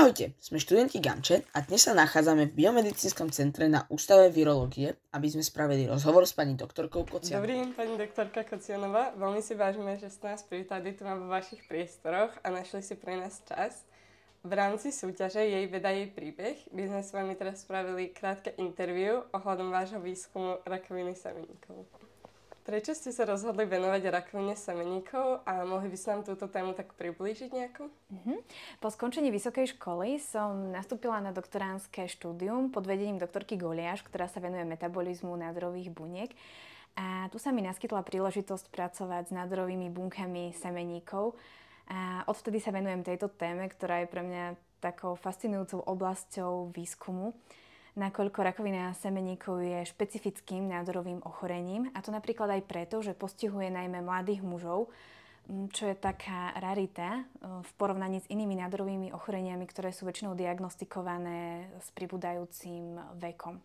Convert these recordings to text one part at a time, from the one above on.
Ahojte, sme študenti Gamče a dnes sa nachádzame v Biomedicínskom centre na Ústave virológie, aby sme spravili rozhovor s pani doktorkou Kocianovou. Dobrý deň, pani doktorka Kocianová. Veľmi si vážime, že ste nás privítali tu vo vašich priestoroch a našli si pre nás čas. V rámci súťaže Jej veda, jej príbeh by sme s vami teraz spravili krátke interview ohľadom vášho výskumu rakoviny semeníkov. Prečo ste sa rozhodli venovať rakovine semeníkov a mohli by ste nám túto tému tak priblížiť nejako? Po skončení vysokej školy som nastúpila na doktorandské štúdium pod vedením doktorky Goliáš, ktorá sa venuje metabolizmu nádorových buniek. A tu sa mi naskytla príležitosť pracovať s nádorovými bunkami semeníkov. A odvtedy sa venujem tejto téme, ktorá je pre mňa takou fascinujúcou oblasťou výskumu, nakoľko rakovina semeníkov je špecifickým nádorovým ochorením, a to napríklad aj preto, že postihuje najmä mladých mužov, čo je taká rarita v porovnaní s inými nádorovými ochoreniami, ktoré sú väčšinou diagnostikované s pribúdajúcim vekom.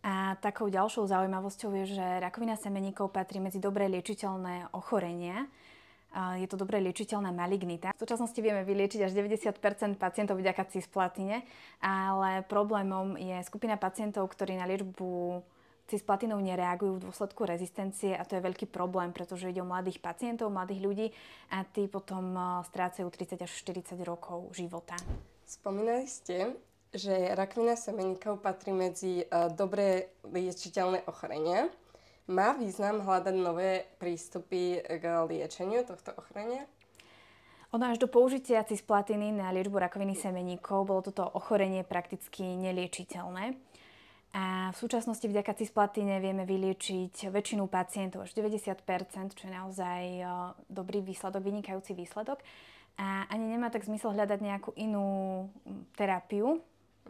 A takou ďalšou zaujímavosťou je, že rakovina semeníkov patrí medzi dobre liečiteľné ochorenia. Je to dobre liečiteľná malignita. V súčasnosti vieme vyliečiť až 90% pacientov vďaka cisplatine, ale problémom je skupina pacientov, ktorí na liečbu cisplatinou nereagujú v dôsledku rezistencie, a to je veľký problém, pretože ide o mladých pacientov, mladých ľudí, a tí potom strácajú 30 až 40 rokov života. Spomínali ste, že rakovina semeníkov patrí medzi dobre liečiteľné ochorenia. Má význam hľadať nové prístupy k liečeniu tohto ochorenia? Ono až do použitia cisplatiny na liečbu rakoviny semeníkov bolo toto ochorenie prakticky neliečiteľné. A v súčasnosti vďaka cisplatine vieme vyliečiť väčšinu pacientov, až 90%, čo je naozaj dobrý výsledok, vynikajúci výsledok. A ani nemá tak zmysel hľadať nejakú inú terapiu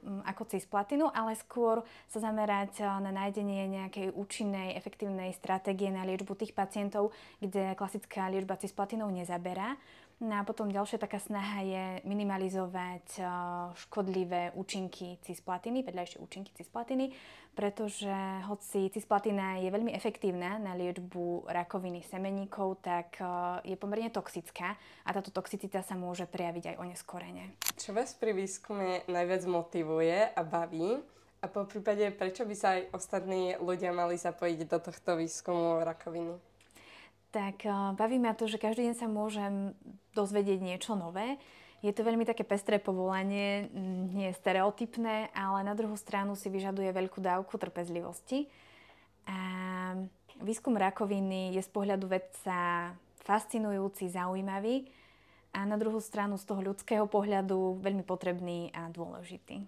ako cisplatinu, ale skôr sa zamerať na nájdenie nejakej účinnej, efektívnej stratégie na liečbu tých pacientov, kde klasická liečba cisplatinou nezaberá. No a potom ďalšia taká snaha je minimalizovať škodlivé účinky cisplatiny, vedľajšie účinky cisplatiny, pretože hoci cisplatina je veľmi efektívna na liečbu rakoviny semeníkov, tak je pomerne toxická a táto toxicita sa môže prejaviť aj oneskorene. Čo vás pri výskume najviac motivuje a baví? A po prípade, prečo by sa aj ostatní ľudia mali zapojiť do tohto výskumu rakoviny? Tak baví ma to, že každý deň sa môžem dozvedieť niečo nové. Je to veľmi také pestré povolanie, nie je stereotypné, ale na druhú stranu si vyžaduje veľkú dávku trpezlivosti. A výskum rakoviny je z pohľadu vedca fascinujúci, zaujímavý a na druhú stranu z toho ľudského pohľadu veľmi potrebný a dôležitý.